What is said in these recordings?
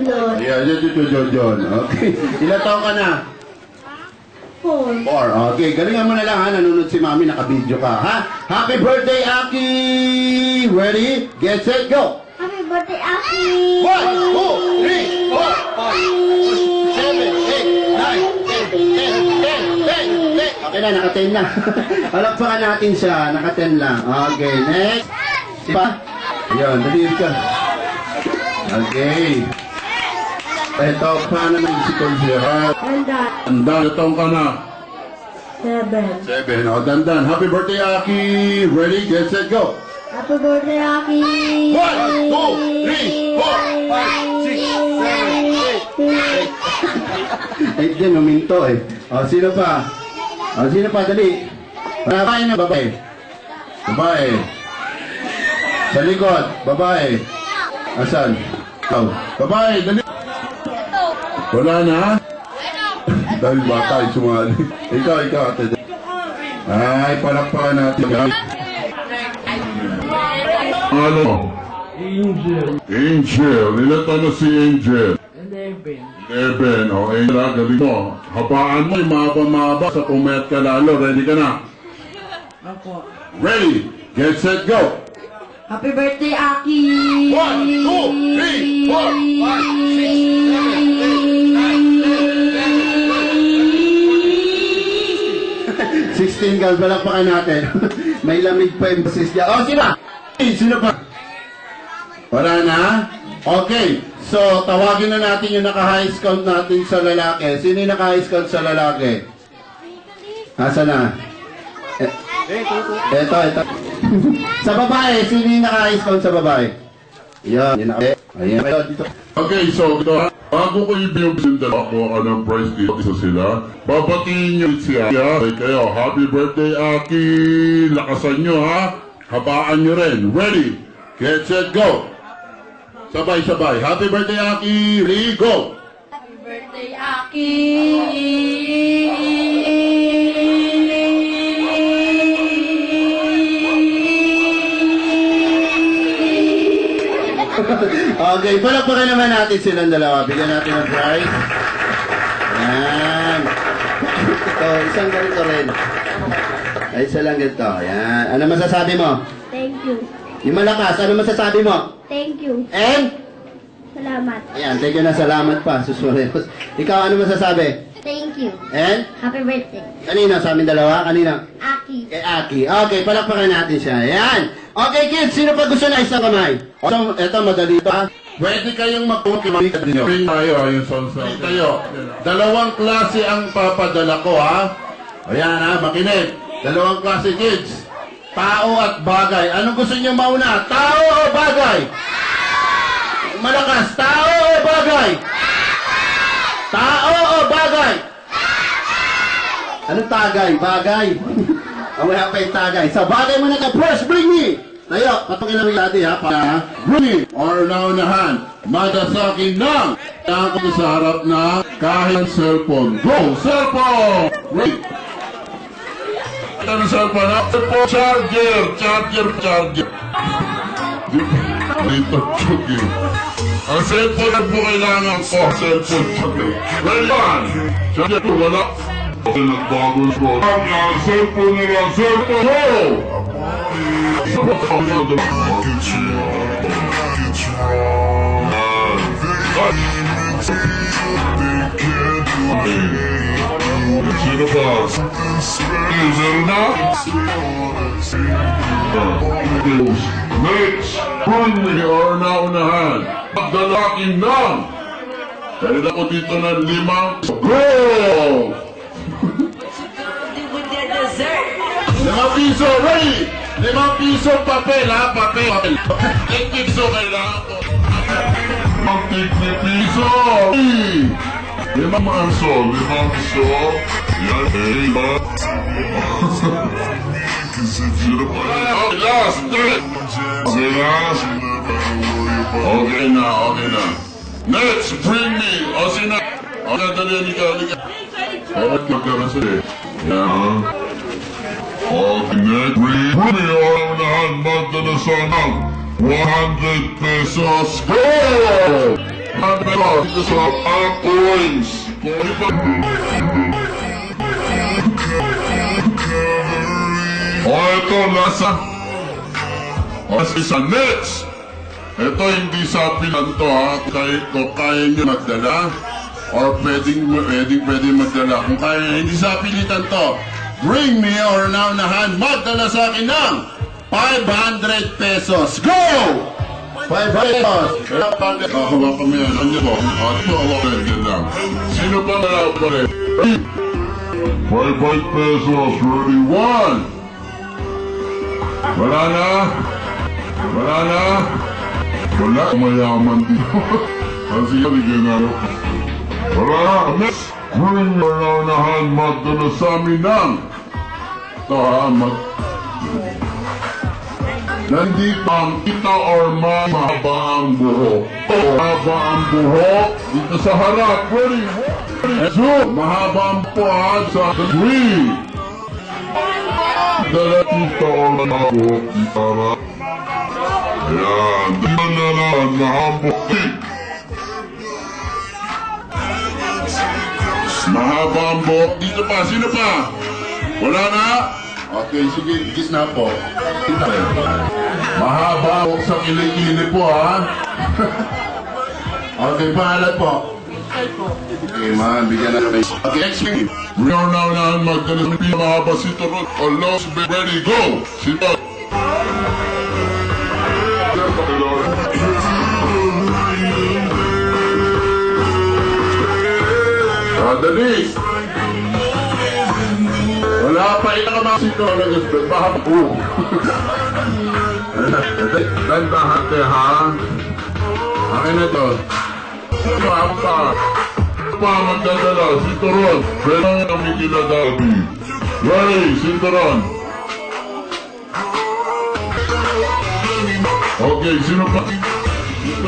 John. Yeah, John. Okay. Ilan taon ka na? 4. 4. Okay, galingan mo na lang ha. Nanonood si Mami, naka-video ka ha. Happy birthday, Aki! Ready? Get set, go! Happy birthday, Aki! 1, 2, 3, 4, 5, 6, 7, 8, 9, 10. Okay na, naka-10 na. Palakpakan natin siya, naka-10 lang. Okay, next. Diba? Ayan, daliit ka. Okay. Ito, paano nag-isipon siya? Handa. Dandan, itong ka na. 7. 7. O, dandan. Happy birthday, Aki! Ready, get set, go! Happy birthday, Aki! 1, 2, 3, 4, 5, 6, 7, 8. 8 din, maminto eh. O, sino pa? O, sino pa? Dali. Babae na, babae. Babae. Sa likod, babae. Asan? Oh, babae, dali. Wala na? Dahil bata ay sumali. Ikaw, ate. Ay, palakpakan natin. Ano? Angel. Ilan taon na si Angel? 11. O, Angel, galing mo. Habaan mo, maba sa pumayat ka lalo. Ready ka na? Ako. Ready, get set, go! Happy birthday, Aki! 1, 2, 3, 4, 5, 6, 7, 8, 9, 10, 16 guys, palakpakan natin. May lamig pa yung basis niya. Oh, sino? Sino pa? Wala na? Okay. So, tawagin na natin yung naka-high count natin sa lalaki. Sino yung naka-high count sa lalaki? Nasa na? Ito. Sa babae, sino yung naka-high count sa babae? Yan. Ayan. Dito. Okay, so, bago ko ibigin ako ng prize dito sa sila, babatiin nyo siya. Kayo, happy birthday, Aki! Lakasan nyo, ha? Habaan nyo rin. Ready? Get set, go! Sabay-sabay. Happy birthday, Aki! Ready, go! Happy birthday, Aki! Okay, palakpakan naman natin silang dalawa. Bigyan natin ng prize. Yan. Ito, isang ganito rin. Ay, isa lang ganito. Yan. Ano masasabi mo? Thank you. Yung malakas, ano masasabi mo? Thank you. And? Salamat. Ayan, thank you na salamat pa. Susureos. Ikaw, ano masasabi? Thank you. And? Happy birthday. Kanino? Sa amin dalawa? Kanino? Aki. Kay Aki. Okay, palakpakan natin siya. Ayan. Okay, kids, sino pa gusto na isang kamay? So, eto, madali pa. Pwede kayong magpukimalik din nyo. Ring tayo, yung sonsa. Tayo. Dalawang klase ang papadala ko, ha? Ayan, ha? Makinig. Dalawang klase, kids. Tao at bagay. Anong gusto nyo mauna? Tao o bagay? Malakas. Tao o bagay? Tao o bagay? Anong tagay? Bagay. Wala pa yung tagay. Sa bagay mo na ka, first, bring me! Tayo, patukin namin natin ha, para bring me! Or naunahan, madasakin ng ako sa harap na kahit cellphone. Go! Cellphone! Wait! Ano cellphone ha? Cellphone, charger! Dito, charger. Ang cellphone na po kailangan ko. Cellphone, charger. Ready on! Charger, wala. Nagbago ko. Ang cellphone nila, cellphone! Go! Sino ba? Zero na? Next! Bring me or naunahan. Magdalakin ng! Dahil ako dito ng 5. Go! 5 piso, ready! 5 piso papel, ha? Papel. 10 piso kailangan ko. 10 piso! 5 piso. Yan, last, Okay na. Next, bring me. O, sina. O, dali, halika. Bakit magkarasa eh? Yan. Okay, next, bring me. O, unahan, magdala ng 100 pesos. Go! Dito sa coins. Ito nasa sa next. Ito hindi sa pinan to ha. Kung kaya nyo magdala or pwedeng magdala. Kung kaya hindi sa pilitan to, bring me or naunahan magdala sa akin ng 500 pesos. Go! 500 pesos. Hawa kami yan. Ano po? Ito hawa ko yan lang. Sino pa nalaw pa rin? 500 pesos. Ready? 1. Wala na. Wala na. Wala. Mayaman dito. Kasi yan, bigyan na. Wala na. Next. Bring your naunahan magdala sa amin ng ito ha. Nandito ang kita or mahaba ang buhok. Mahaba ang buhok. Dito sa harap. Ready? Zoom. Mahaba ang buhok sa 3. Dala kita or mahaba ang buhok. Dito harap. Ayan. Dito na lang. Mahaba. Mahaba ang buhok. Dito pa. Sino pa? Wala na? Okay, sige. Kiss na po. Mahaba ang buhok sa kilikili po, ha? Okay, pangalan po. Okay, man. Bigyan na namin. Okay, next week. We are now na magdala ng mahaba si Turot. Allah, be ready, go! Si Turot. Dali! Wala pa inakamasi ko na gusto. Bahap po. Dandahan te ha. Akin na to. Bahap pa. Pa magdadala. Sinturon. Pero nga kami kinadali. Ready, sinturon. Okay, sino pa?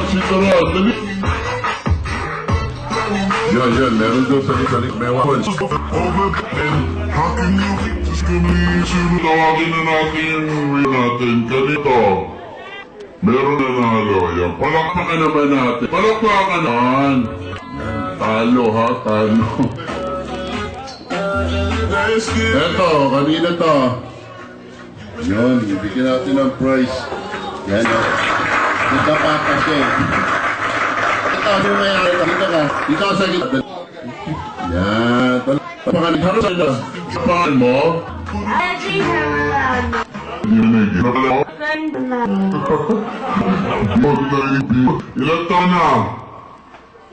Sinturon. Dali. Yan, meron doon sa likalik may wawan. How can you just believe? Tawagin na natin yung wheel natin. Ganito. Meron na nalo. Yan. Palakpakan naman natin. Palakpakan naman. Talo ha, talo. Eto, kanina to. Yun, bibigyan natin ng price. Yan o. Ito pa kasi. Ano mo yan? Dito ka. Dito ka sa gitna. Yan. Papangalit sa'yo. Papangalit mo? Ilan taon na?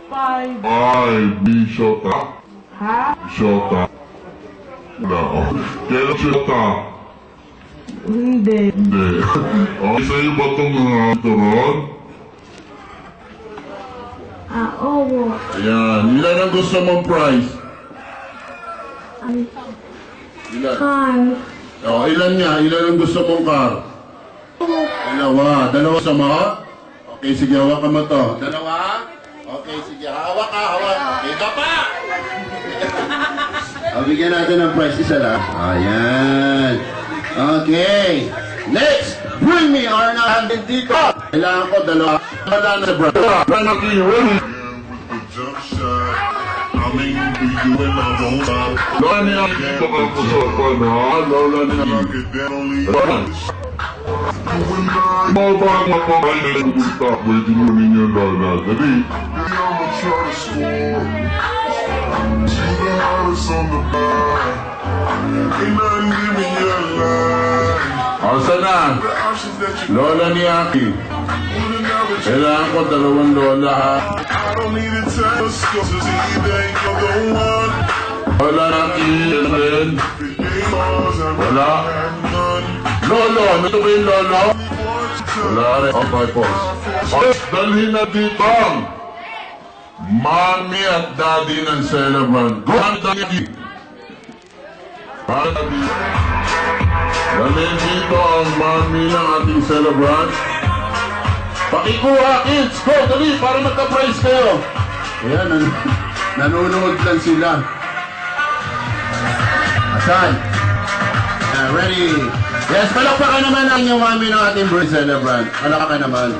5. Ay, Bishota. Ha? Bishota. Kailan Bishota? Hindi. Okay, sa'yo ba itong turon? Oo. Ayan. Ilan ang gusto mong price? Ilan? Car. Ilan nga? Ilan ang gusto mong car? Dalawa. Dalawa sa mga? Okay, sige. Hawakan mo to. Dalawa? Okay, sige. Hawak ka. Hawak. Okay, ka pa! Bigyan natin ng price. Isa lang. Ayan. Okay. Next! Bring me or na handin dito. Kailangan ko dalawa. Wala na sa brother. Run up to you. Ready? Lola niya dito ka po sa pana. Lola niya. Mga bang mapakay na yung punta. Pwede mo ninyo lola. Dali. Asa na? Lola ni Aki. Kailangan ko dalawang lola ha. Lola na Aki. Wala. Lolo. Ano ito ba yung lolo? Wala rin. Okay po. Dalhin na dito ang Mami at Daddy ng celebrant. Go on, Daddy. Dalhin dito ang Mami ng ating celebrant. Pakikuha, kids! Go, dali, para magka-prize kayo. Ayan, nanonood lang sila. Asan? Ready? Yes, palakpakan naman ang inyong mami ng ating birthday celebrant. Palakpakan naman.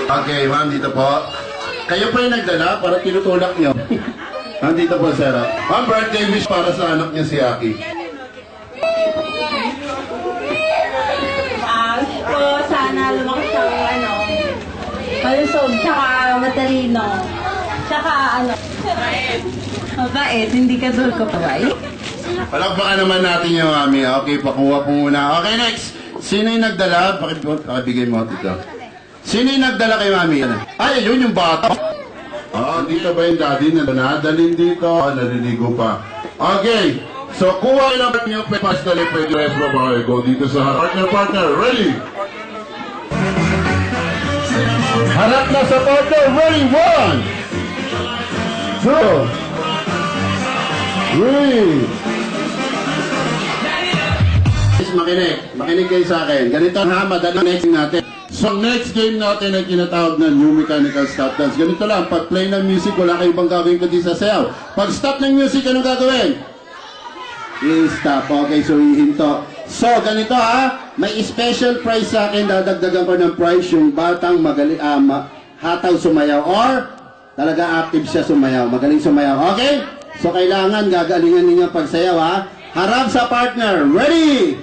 Okay, ma'am, dito po. Kayo po yung nagdala para tinutulak nyo. Ma'am, dito po, Sarah. Ma'am, birthday wish para sa anak niya si Aki. Wish ko sana lumakas ang malusog, tsaka matalino. Tsaka mabait, hindi ka dul ko pa. Palakpakan naman natin yung mami. Okay, pakuha po muna. Okay, next. Sino yung nagdala? Pakibigay mo dito. Sino yung nagdala kay mami? Ay, yun yung bata. Dito ba yung daddy na nadalhin dito? Naliligo pa. Okay. So, kuha lang nyo pastel pwede rest babae. Go dito sa partner. Ready? Harap na sa partner. Ready? 1, 2, 3. Makinig kayo sa akin. Ganito ha, madali next natin. So next game natin ay tinatawag na New Mechanical Stop Dance. Ganito lang, pag play ng music, wala kayong ibang gagawin kundi sasayaw. Pag stop ng music, anong gagawin? I-stop. Okay, so ihinto. So, ganito ha, may special prize sa akin. Dadagdagan ko ng prize yung batang hataw sumayaw or talaga active siya sumayaw. Magaling sumayaw. Okay? So, kailangan gagalingan ninyo pagsayaw ha. Harap sa partner. Ready?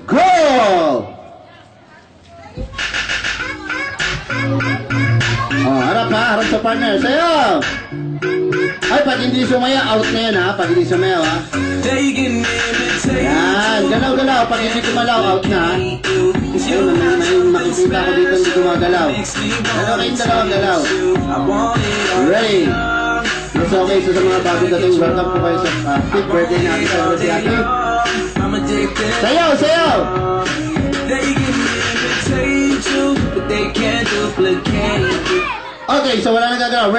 Go! Harap sa partner. Sayaw! Ay, pag hindi sumaya, out na yan ha. Pag hindi sumayaw ha. Yan, galaw-galaw. Pag hindi kumalaw, out na ha. Ayun, may makikita ko dito hindi gumagalaw. Ano kayong dalawang-galaw? Ready? Yes, okay. So sa mga bago dating, welcome po kayo sa big birthday natin sa si Aki. Sayaw! Sayaw! Okay, so wala nang gagalaw.